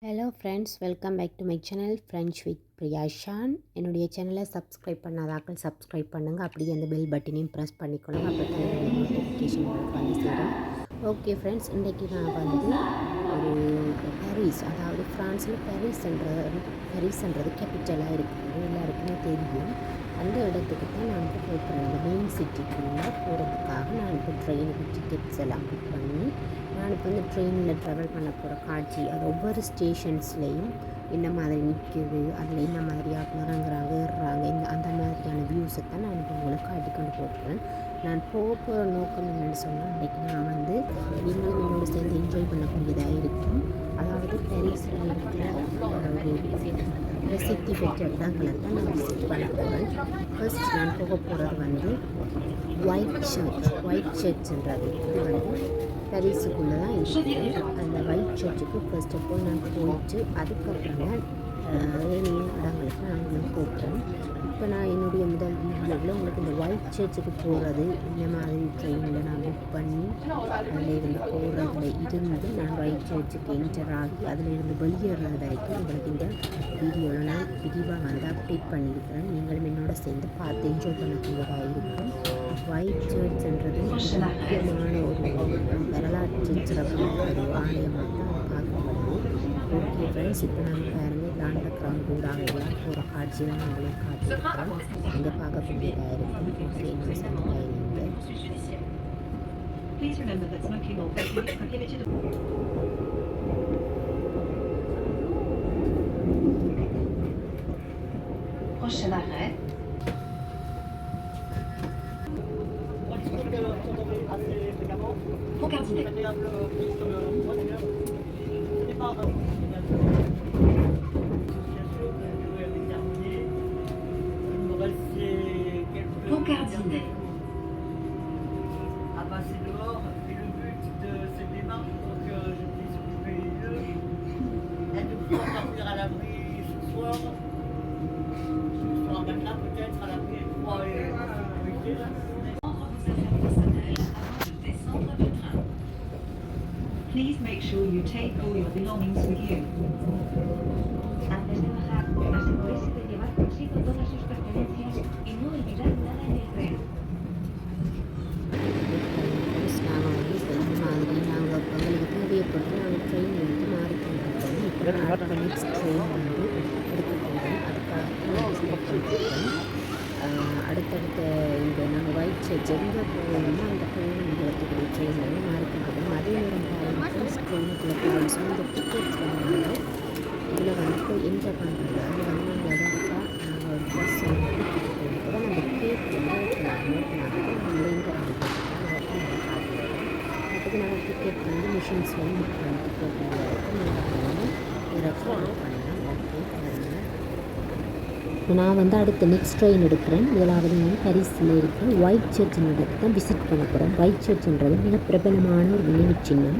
Hello friends, welcome back to my channel French with Priyashan. என்னுடைய சேனலை subscribe பண்ணாதாக்கள் subscribe பண்ணுங்கள். அப்படியே அந்த பெல் பட்டனையும் ப்ரெஸ் பண்ணிக்கொள்ளுங்க. அப்போ தான் என்னுடைய நோட்டிஃபிகேஷன் உங்களுக்கு வந்து சேரும். ஓகே ஃப்ரெண்ட்ஸ், இன்றைக்கி நான் வந்து ஒரு பாரிஸ், அதாவது ஃப்ரான்ஸில் பாரிஸ்ன்றது கேபிட்டலாக இருக்குது, எல்லாருக்குமே தெரியும். அந்த இடத்துக்கு தான் நான் இப்போ போகிறேன். அந்த மெயின் சிட்டிக்குள்ளே போகிறதுக்காக நான் இப்போ ட்ரெயினுக்கு டிக்கெட்ஸ் எல்லாம் புக் பண்ணி நான் இப்போ வந்து ட்ரெயினில் ட்ராவல் பண்ண போகிற காட்சி, அது ஒவ்வொரு ஸ்டேஷன்ஸ்லேயும் என்ன மாதிரி நிற்குது, அதில் என்ன மாதிரியாக இறங்குறாங்க ஏறுறாங்க, அந்த மாதிரியான வியூஸை தான் நான் இப்போ உங்களுக்கு காட்டிக்கொண்டு போகிறேன். நான் போகிற நோக்கம் என்னென்னு சொன்னால், இன்றைக்கி நான் வந்து நீங்களும் என்னோட சேர்ந்து என்ஜாய் பண்ணக்கூடியதாக இருக்கும். அதாவது பாரிஸில் இருக்கிற ஒரு பிரசித்தி பெற்ற இடங்களை தான் நான் விசிட் பண்ண போகிறேன். ஃபர்ஸ்ட் நான் போக போகிறது வந்து ஒயிட் சர்ச்ன்றது இது வந்து பாரிஸுக்குள்ளே தான் இருக்குது. அந்த ஒயிட் சர்ச்சுக்கு ஃபர்ஸ்ட் ஆஃப் ஆல் நான் போயிட்டு அதுக்கப்புறமா ஏனைய இடங்களுக்கு நான் உங்களுக்கு போகிறேன். இப்போ நான் என்னுடைய முதல் வீடியோவில் உங்களுக்கு இந்த ஒயிட் சர்ச்சுக்கு போகிறது இந்த மாதிரி ட்ரெயினில் நான் புக் பண்ணி அதில் இருந்து போகிறதுல இருந்து நான் ஒயிட் சர்ச்சுக்கு என்டர் ஆகி அதில் இருந்து வெளியேறது வரைக்கும் உங்களுக்கு இந்த வீடியோவில் நான் விரிவாக வந்து அப்டேட் பண்ணியிருக்கிறேன். நீங்களும் என்னோட சேர்ந்து பார்த்து என்ஜாய் பண்ணக்கூடியதாக இருக்கும். ஒயிட் சர்ச்ன்றது முக்கியமான ஒரு வரலாற்று சிறப்பு ஒரு ஆலயமாக தான் பார்க்கப்படுது. ஓகே ஃப்ரெண்ட்ஸ், இப்போ நான் பாருங்கள் தாண்ட கிரவுண்ட் கூடாக எல்லாம் போகிற காட்சியெல்லாம் நான் உங்களுக்கு காட்டியிருக்கிறேன். இங்கே பார்க்கக்கூடியதாக இருக்கும். ஓகே, இன்னும் சேர்ந்து பயணிங்க. Prochain arrêt. Rocardinay. Rocardinay. À passer dehors, et le but de cette démarche, donc je me dis sur les deux, est de pouvoir partir à l'abri ce soir, maintenant peut-être à l'abri et pouvoir aller profiter là. Please make sure you take all your belongings with you. Antes de bajar, asegúrese de llevar consigo todas sus pertenencias y no olvidar nada en el tren. நாங்கள் எங்களுக்கு தேவைப்பட்டு நாங்கள் train எடுத்து மாறிக்கொண்டிருக்கோம். இப்போ நான் next train வந்து எடுக்க போகிறோம். அதுக்காக அடுத்தடுத்த இந்த நாங்கள் ஒயிட் சர்ச் எங்கே போகணுமோ அந்த ட்ரெயினுக்குள்ளே ட்ரெயினில் மாறிக்கொண்டிருக்கோம். அதே நேரம் பாருங்கள் ட்ரெயினுக்குள்ளே போகணும் சொல்லி இந்த டிக்கெட்ஸ் வந்து இதில் வந்து என்ஜாய் பண்ணுறது அது வந்து நாங்கள் இடத்துக்கா நாங்கள் ஒரு பஸ் வந்து போகிறோம். அந்த கேட் வந்து அதுக்கு நாங்கள் டிக்கெட் வந்து மிஷின்ஸ்லேயும் புக் பண்ணிட்டு போகிறதுக்கு நீங்கள் வந்து ஃபாலோ பண்ணலாம். ஓகே பாருங்கள், இப்போ நான் வந்து அடுத்த நெக்ஸ்ட் ட்ரெயின் எடுக்கிறேன். முதலாவது நான் பாரிஸில் இருக்கிற ஒயிட் சர்ச்சின் இடத்துக்கு தான் விசிட் பண்ண போகிறேன். ஒயிட் சர்ச்ன்றது மிக பிரபலமான ஒரு நினைவு சின்னம்.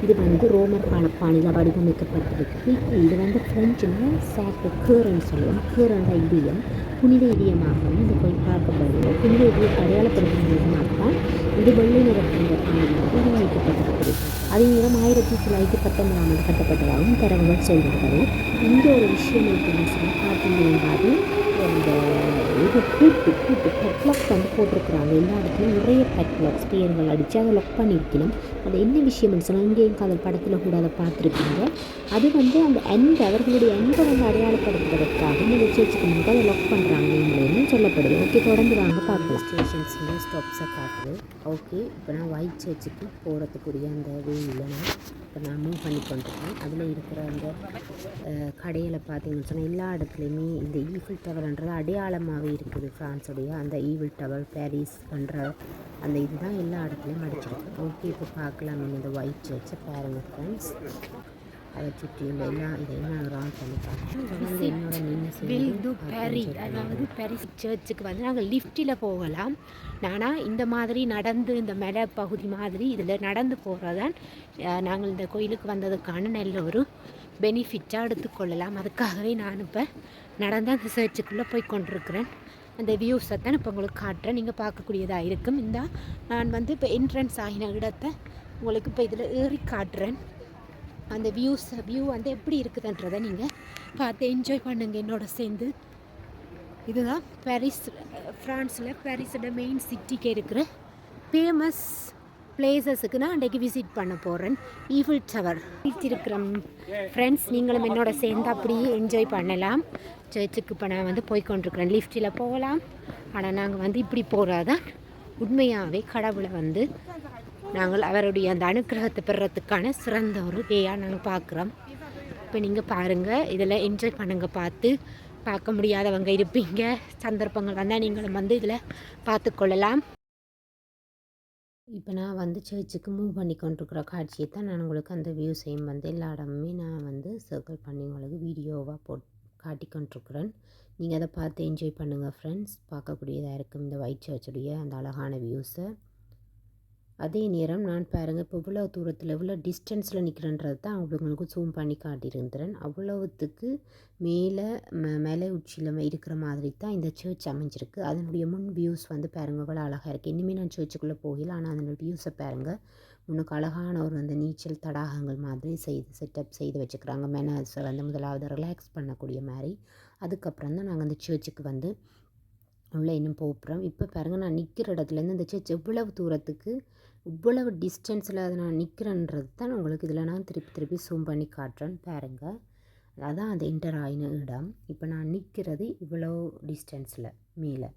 இது வந்து ரோமர் காலப்பாணியில் வடிவமைக்கப்பட்டிருக்கு. இது வந்து ஃப்ரெஞ்சில் சாக்ரே கேர்ன்னு சொல்லுவோம். கேர்ன்ற இதயம் புனித இதயமாகவும் இது போய் பார்க்கப்படுது. புனித இதயம் அடையாளப்படுத்தும் விதமாக தான் இது வெள்ளை நிறத்தின் பாணியில் வடிவமைக்கப்பட்டிருக்குது. அதே நேரம் 1919 கட்டப்பட்டதாகவும் தரவுகள் சொல்கிறது. இங்கே ஒரு விஷயம் இருக்குன்னு சொல்லி பார்த்தீங்கன்னா அந்த இது பூட்டு பெட்லாக் வந்து போட்டிருக்கிறாங்க. எல்லா இடத்துலையும் நிறைய பெட்லாக்ஸ் பேர்கள் அடித்து அதை லாக் பண்ணியிருக்கணும். அது என்ன விஷயம்னு சொன்னால் இங்கேயும் அந்த படத்தில் கூட அதை பார்த்துருக்கீங்க. அது வந்து அந்த அவர்களுடைய அன்பை வந்து அடையாளப்படுத்துவதற்காக இந்த சர்ச்சுக்கு முன்னாடி அதை லாக் பண்ணுறாங்க இவங்களேன்னு சொல்லப்படுது. ஓகே, தொடர்ந்து வாங்க பார்க்கலாம். ஸ்டேஷன்ஸ்லேயும் ஸ்டாப்ஸை காட்டுது. ஓகே, இப்போ நான் ஒயிட் சர்ச்சுக்கு போகிறதுக்குரிய அந்த வேயில் நான் மூவ் பண்ணி கொண்டிருக்கேன். அதில் இருக்கிற அந்த கடையில் பார்த்தீங்கன்னு சொன்னால் எல்லா இடத்துலையுமே இந்த ஈஃபில் டவர்ன்றது அடையாளமாகவே இருக்குது. ஃப்ரான்ஸுடைய அந்த ஈஃபில் டவர் பாரிஸ் பண்ணுற அந்த இதுதான் எல்லா இடத்துலையும் அடிச்சிருக்கு. ஓகே, இப்போ பார்க்கலாம் இந்த ஒயிட் சர்ச்சை பாருங்கள் ஃப்ரெண்ட்ஸ். அதை சுற்றியுள்ள எல்லாம் இதையும் நான் ரவுண்ட் பண்ணி பார்க்கணும். என்னோட அதாவது பாரிஸ் சர்ச்சுக்கு வந்து நாங்கள் லிஃப்ட்டில் போகலாம். நானாக இந்த மாதிரி நடந்து இந்த மலை பகுதி மாதிரி இதில் நடந்து போகிறதான் நாங்கள் இந்த கோயிலுக்கு வந்ததுக்கான நல்ல ஒரு பெனிஃபிட்டாக எடுத்துக்கொள்ளலாம். அதுக்காகவே நான் இப்போ நடந்து அந்த சர்ச்சுக்குள்ளே போய் கொண்டிருக்கிறேன். அந்த வியூஸை தான் இப்போ உங்களுக்கு காட்டுறேன். நீங்கள் பார்க்கக்கூடியதாக இருக்கும். நான் வந்து இப்போ என்ட்ரன்ஸ் ஆகின இடத்தை உங்களுக்கு இப்போ இதில் ஏறி காட்டுறேன். அந்த வியூ வந்து எப்படி இருக்குதுன்றதை நீங்கள் பார்த்து என்ஜாய் பண்ணுங்க என்னோட சேர்ந்து. இதுதான் பாரிஸ், ஃப்ரான்ஸில் பாரிஸோட மெயின் சிட்டிக்கு இருக்கிற ஃபேமஸ் பிளேசஸுக்கு நான் அன்றைக்கு விசிட் பண்ண போகிறேன். ஈஃபில் டவர் இருக்கிற ஃப்ரெண்ட்ஸ், நீங்களும் என்னோட சேர்ந்து அப்படியே என்ஜாய் பண்ணலாம். சர்ச்சுக்கு இப்போ நான் வந்து போய்கொண்டிருக்கிறேன். லிஃப்ட்டில் போகலாம், ஆனால் நாங்கள் வந்து இப்படி போகிறதான் உண்மையாகவே கடவுளை வந்து நாங்கள் அவருடைய அந்த அனுக்கிரகத்தை பெறுறதுக்கான சிறந்த ஒரு டேயாக நாங்கள் பார்க்குறோம். இப்போ நீங்கள் பாருங்கள், இதில் என்ஜாய் பண்ணுங்கள். பார்க்க முடியாதவங்க இருப்பீங்க, சந்தர்ப்பங்கள் வந்தால் நீங்களும் வந்து இதில் பார்த்துக்கொள்ளலாம். இப்போ நான் வந்து சர்ச்சுக்கு மூவ் பண்ணி கொண்டிருக்கிற காட்சியை தான் நான் உங்களுக்கு அந்த வியூஸையும் வந்து எல்லா இடமுமே நான் வந்து சர்க்கிள் பண்ணி உங்களுக்கு வீடியோவாக காட்டி கொண்டிருக்கிறேன். நீங்கள் அதை பார்த்து என்ஜாய் பண்ணுங்கள் ஃப்ரெண்ட்ஸ். பார்க்கக்கூடியதாக இருக்கும் இந்த ஒயிட் சர்ச்சுடைய அந்த அழகான வியூஸை. அதே நேரம் நான் பாருங்கள், இப்போ இவ்வளோ தூரத்தில் இவ்வளோ டிஸ்டன்ஸில் நிற்கிறேன்றது தான் உங்களுக்கு ஜூம் பண்ணி காட்டியிருந்தேன். அவ்வளவுத்துக்கு மேலே மலை உச்சியில் இருக்கிற மாதிரி தான் இந்த சர்ச் அமைஞ்சிருக்கு. அதனுடைய முன் வியூஸ் வந்து பாருங்கள் இவ்வளோ அழகாக இருக்குது. இனிமேல் நான் சர்ச்சுக்குள்ளே போகல, ஆனால் அதனுடைய வியூஸை பாருங்கள். முன்னுக்கு அழகான ஒரு அந்த நீச்சல் தடாகங்கள் மாதிரி செட்டப் செய்து வச்சுக்கிறாங்க. மெனஸை வந்து முதலாவது ரிலாக்ஸ் பண்ணக்கூடிய மாதிரி. அதுக்கப்புறம் தான் நாங்கள் அந்த சர்ச்சுக்கு வந்து உள்ளே இன்னும் போகிறோம். இப்போ பாருங்கள், நான் நிற்கிற இடத்துலேருந்து இந்த சர்ச் எவ்வளவு தூரத்துக்கு இவ்வளவு டிஸ்டன்ஸில் அதை நான் நிற்கிறேன்றது தான் உங்களுக்கு இதில் நான் திருப்பி ஜூம் பண்ணி காட்டுறேன் பாருங்கள். அதான் அந்த என்டர் ஆகின இடம். இப்போ நான் நிற்கிறது இவ்வளோ டிஸ்டன்ஸில் மேலே.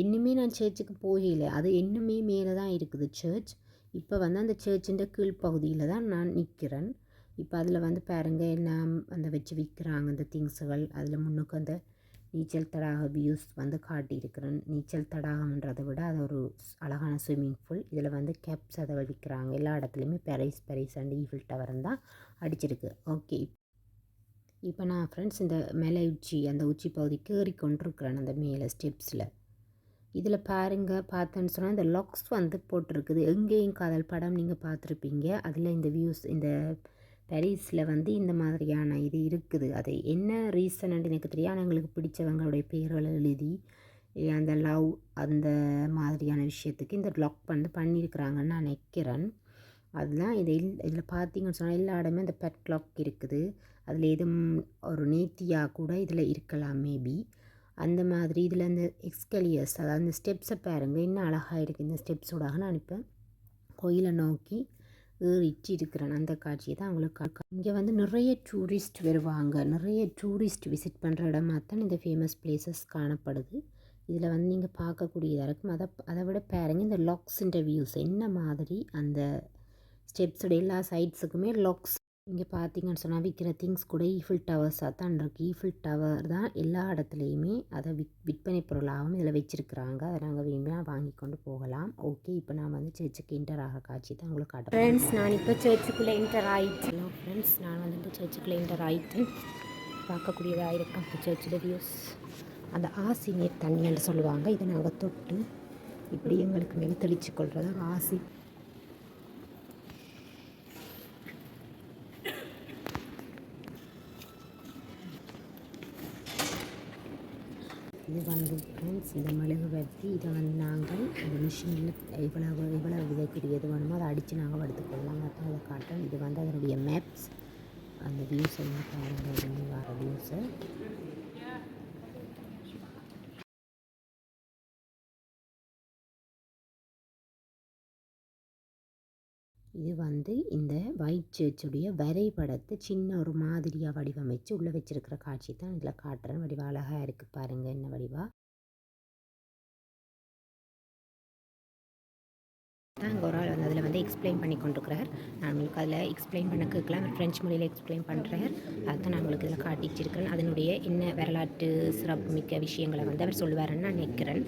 இன்னுமே நான் சர்ச்சுக்கு போகல, அது இன்னுமே மேலே தான் இருக்குது சர்ச். இப்போ வந்து அந்த சர்ச்சிൻ്റെ கீழ்ப்பகுதியில் தான் நான் நிற்கிறேன். இப்போ அதில் வந்து பாருங்கள் எல்லாம் அந்த வச்சு விற்கிறாங்க அந்த திங்ஸுகள். அதில் முன்னுக்கு அந்த நீச்சல் தடாக வியூஸ் வந்து காட்டியிருக்கிறேன். நீச்சல் தடாகம்ன்றதை விட அது ஒரு அழகான ஸ்விம்மிங் பூல். இதில் வந்து கேப்ஸ் அதை விற்கிறாங்க. எல்லா இடத்துலையுமே பாரிஸ் அண்ட் ஈஃபில் டவர்னு தான் அடிச்சிருக்கு. ஓகே, இப்போ நான் ஃப்ரெண்ட்ஸ் இந்த மேலே அந்த உச்சி பகுதிக்கு ஏறி கொண்டிருக்கிறேன் அந்த மேலே ஸ்டெப்ஸில். இதில் பார்த்தேன்னு சொன்னால் இந்த லாக்ஸ் வந்து போட்டிருக்குது. எங்கேயும் காதல் படம் நீங்கள் பார்த்துருப்பீங்க. அதில் இந்த வியூஸ் இந்த பாரிஸில் வந்து இந்த மாதிரியான இது இருக்குது. அது என்ன ரீசன்னு எனக்கு தெரியும். ஆனால் எங்களுக்கு பிடிச்சவங்களுடைய பேர்களை எழுதி அந்த லவ் அந்த மாதிரியான விஷயத்துக்கு இந்த லாக் பண்ணியிருக்கிறாங்கன்னு நான் நினைக்கிறேன். அதுதான் இதில் பார்த்தீங்கன்னு சொன்னால் எல்லா இடமே அந்த பெட் லாக் இருக்குது. அதில் எதுவும் ஒரு நேர்த்தியாக கூட இதில் இருக்கலாம் மேபி. அந்த மாதிரி இதில் அந்த எக்ஸ்கலியர்ஸ், அதாவது அந்த ஸ்டெப்ஸை பாருங்கள் இன்னும் அழகாக இருக்குது. இந்த ஸ்டெப்ஸோடாக நான் இப்போ கோயிலை நோக்கி ஏறிட்டு இருக்கிறேன். அந்த காட்சியை தான் அவங்களுக்கு இங்கே வந்து நிறைய டூரிஸ்ட் வருவாங்க. நிறைய டூரிஸ்ட் விசிட் பண்ணுற இடமா தான் இந்த ஃபேமஸ் பிளேசஸ் காணப்படுது. இதில் வந்து நீங்கள் பார்க்கக்கூடியதாக இருக்கும். அதை விட பாருங்கள் இந்த லாக்ஸுன்ற வியூஸ் என்ன மாதிரி அந்த ஸ்டெப்ஸோட எல்லா சைட்ஸுக்குமே லாக்ஸ். இங்கே பார்த்தீங்கன்னு சொன்னால் விற்கிற திங்ஸ் கூட ஈஃபில் டவர்ஸாக தான் இருக்குது. ஈஃபில் டவர் தான் எல்லா இடத்துலையுமே அதை விற்பனை பொருளாகவும் இதில் வச்சுருக்குறாங்க. அதை நாங்கள் விரும்பினா வாங்கி கொண்டு போகலாம். ஓகே, இப்போ நான் வந்து சர்ச்சுக்கு என்டர் ஆக காட்சி தான் உங்களுக்கு காட்டுறேன். ஃப்ரெண்ட்ஸ், நான் இப்போ சர்ச்சுக்குள்ளே என்டர் ஆகிட்டேன். ஃப்ரெண்ட்ஸ், நான் வந்துட்டு சர்ச்சுக்குள்ளே என்டர் ஆகிட்டேன். பார்க்கக்கூடியதாக இருக்கும் அந்த சர்ச்சோட வியூஸ். அந்த ஆசி நீர் தண்ணின்னு சொல்லுவாங்க. இதை நாங்கள் தொட்டு இப்படி எங்களுக்கு மேலே தெளித்து கொள்வது ஆசி. இது வந்து ஃப்ரெண்ட்ஸ் இந்த மெழுகுவர்த்தி. இதை வந்து நாங்கள் அந்த மிஷினில் எவ்வளவு விதைக்கூடியது வேணுமோ அதை அடித்து நாங்கள் எடுத்துக்கொள்ளலாம். அதான் அதை காட்டுறேன். இது வந்து அதனுடைய மேப்ஸ். அந்த வியூஸை பாருங்கள், வர வியூஸை. இது வந்து இந்த ஒயிட் சர்ச்சுடைய வரைபடத்தை சின்ன ஒரு மாதிரியாக வடிவமைச்சு உள்ளே வச்சுருக்கிற காட்சி தான் இதில் காட்டுறேன். வடிவா அழகாக இருக்குது பாருங்கள், என்ன வடிவா. அங்கே ஒரு ஆள் வந்து அதில் வந்து எக்ஸ்பிளைன் பண்ணி கொண்டிருக்கிறார். நான் உங்களுக்கு அதில் எக்ஸ்பிளைன் பண்ண கேட்கலாம். ஃப்ரெஞ்சு மொழியில் எக்ஸ்பிளைன் பண்ணுறார். அதுதான் நான் உங்களுக்கு இதில் காட்டி வச்சிருக்கிறேன். அதனுடைய என்ன வரலாற்று சிறப்பு மிக்க விஷயங்களை வந்து அவர் சொல்லுவாருன்னு நான் நினைக்கிறேன்.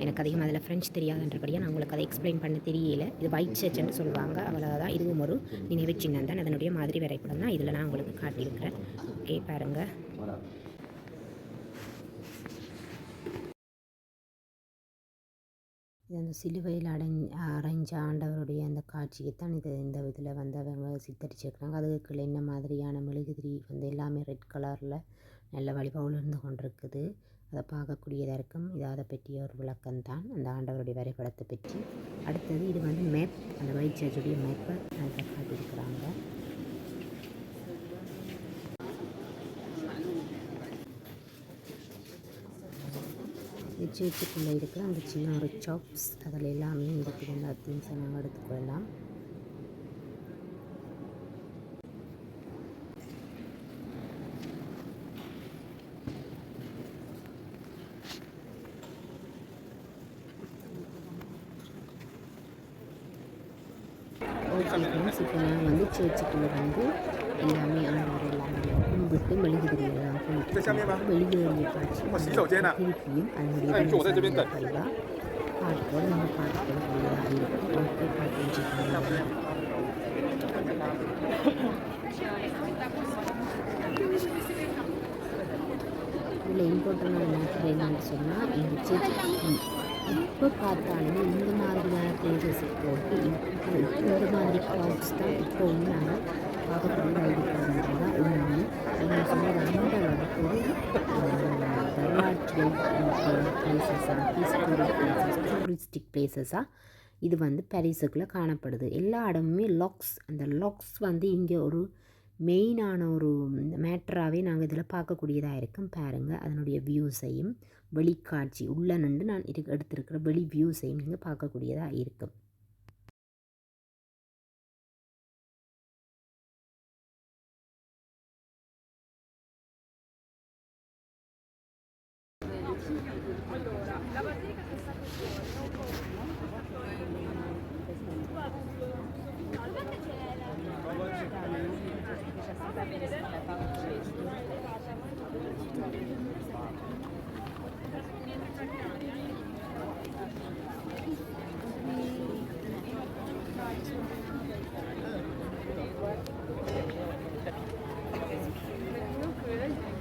எனக்கு அதிகம் அதில் ஃப்ரெஞ்சு தெரியாதுன்றபடியாக நான் உங்களுக்கு அதை எக்ஸ்பிளைன் பண்ண தெரியல. இது ஒயிட் சர்ச்சுன்னு சொல்லுவாங்க, அவ்வளோதான். இதுவும் ஒரு நினைவு சின்னம் தான். அதனுடைய மாதிரி வரைபடம் தான் இதில் நான் உங்களுக்கு காட்டியிருக்கிறேன். ஓகே, பாருங்கள். இது அந்த சிலுவையில் அரைஞ்ச ஆண்டவருடைய அந்த காட்சியை தான் இந்த இதில் வந்து அவங்க சித்தரிச்சிருக்கிறாங்க. அதுக்கு என்ன மாதிரியான மெழுகுதிரி வந்து எல்லாமே ரெட் கலரில் நல்ல வழிபாவில் இருந்து கொண்டிருக்குது. அதை பார்க்கக்கூடியதாக இருக்கும். இது அதை பற்றிய ஒரு விளக்கம்தான் அந்த ஆண்டவருடைய வரைபடத்தை பற்றி. அடுத்தது இது வந்து மேப், அந்த ஒயிட் சர்ச்சுடைய மேப்பை அதில் காட்டியிருக்கிறாங்க. சேர்ச்சுக்குள்ளே இருக்கிற அந்த சின்ன ஒரு சாப்ஸ் அதில் எல்லாமே இருக்குது. அந்த திங்ஸை நாங்கள் எடுத்துக்கொள்ளலாம். ஓகே ஃப்ரெண்ட்ஸ், இப்போ நான் வந்து சேர்ச்சுக்குள்ளே வந்து எல்லாமே ஆண்டவர் எல்லாமே கும்பிட்டு மெழுகுதிரியெல்லாம் கும்பிட்டு வெளியேறிய காட்சி திருப்பியும் அதனுடைய பரிவா பாட்டுகள் நம்ம பார்த்துக்கொள்ளக்கூடியதாக இருக்கும். ஓகே, பார்த்து இதில் இம்பார்ட்டண்டான மேட்டர் என்னன்னு சொன்னால் இந்த சேர்ச்சி இப்போ பார்த்தாலுமே இந்த மாதிரியான பிளேசஸுக்கு போட்டு இந்த மாதிரி க்ரௌட்ஸ் தான் இப்போ நாங்கள் பார்க்கக்கூடியதாக இருக்கிறது தான் உண்மை. நீங்கள் சொன்னது அந்த அளவுக்கு வரலாற்றியல் பிளேசஸாக ஹிஸ்டாரிக் பிளேசஸ் டூரிஸ்டிக் பிளேசஸாக இது வந்து பாரிஸுக்குள்ளே காணப்படுது. எல்லா இடமுமே லாக்ஸ், அந்த லாக்ஸ் வந்து இங்கே ஒரு மெயினான ஒரு மேட்டராகவே நாங்கள் இதில் பார்க்கக்கூடியதாக இருக்கும். பாருங்கள், அதனுடைய வியூஸையும் வெளிக்காட்சி உள்ளே நின்று நான் எடுத்திருக்கிற வெளி வியூஸையும் நீங்கள் பார்க்கக்கூடியதாக இருக்கும்.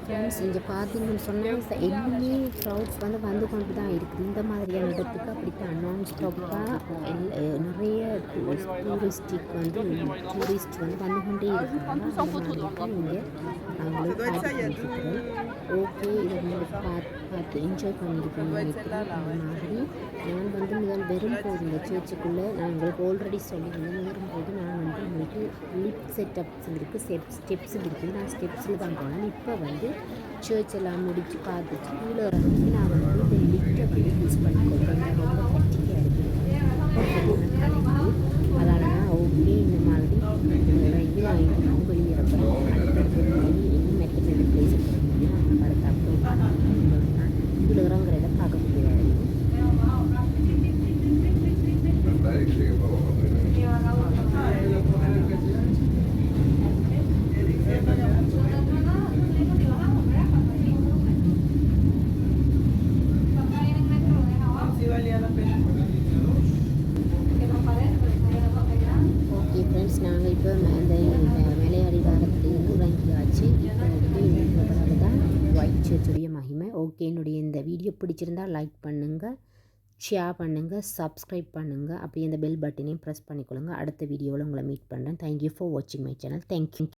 ஃப்ரெண்ட்ஸ், இங்கே பார்த்தீங்கன்னு சொன்னால் எல்லாமே க்ரௌட்ஸ் வந்து கொண்டு தான் இருக்குது. இந்த மாதிரியான இடத்துக்கு அப்படித்தான் நான் ஸ்டாப்பாக நிறைய டூரிஸ்ட் வந்து கொண்டே இருக்காங்க. இங்கே நாங்களும் பார்த்துருக்கிறோம். ஓகே, இதை நீங்கள் பார்த்து என்ஜாய் பண்ணியிருக்கோம் நினைக்கிறேன். அந்த மாதிரி நான் வந்து முதல் வரும்போது இந்த சர்ச்சுக்குள்ளே நான் உங்களுக்கு ஆல்ரெடி சொல்லியிருந்தேன். வரும்போது நான் வந்து உங்களுக்கு லிஃப்ட் செட்டப்ஸ் இருக்குது, ஸ்டெப்ஸ் இருக்குது. நான் ஸ்டெப்ஸில் தான் போனேன். இப்போ வந்து சர்ச் எல்லாம் முடித்து பார்த்துட்டு கீழே இறங்கி நான் வந்து இந்த லிஃப்ட்டை வந்து யூஸ் பண்ணிக்கொள்கிறேன். ரொம்ப கட்டிக்காக இருக்குது. அதனால் நான் ஓகே இந்த மாதிரி இறங்கி நான் இன்னும் வெளியிறப்பேன். இன்னும் மெட்ட பிளேஸ் நான் படத்தை அப்லோட் பண்ணேன். கீழே இறங்குறத பார்க்கக்கூடியதாக இருக்கும். ஓகே ஃப்ரெண்ட்ஸ், நாங்கள் இப்போ அந்த மலையடிவாரத்துலேருந்து இறங்கியாச்சு. இப்போ தான் ஒயிட் சர்ச்சுடைய மகிமை. ஓகே, என்னுடைய இந்த வீடியோ பிடிச்சிருந்தால் லைக் பண்ணுங்கள், ஷேர் பண்ணுங்கள், சப்ஸ்கிரைப் பண்ணுங்கள். அப்படியே அந்த பெல் பட்டனையும் ப்ரெஸ் பண்ணிக்கொள்ளுங்கள். அடுத்த வீடியோவில் உங்களை மீட் பண்ணுறேன். தேங்க்யூ ஃபார் வாட்சிங் மை சேனல். தேங்க்யூ.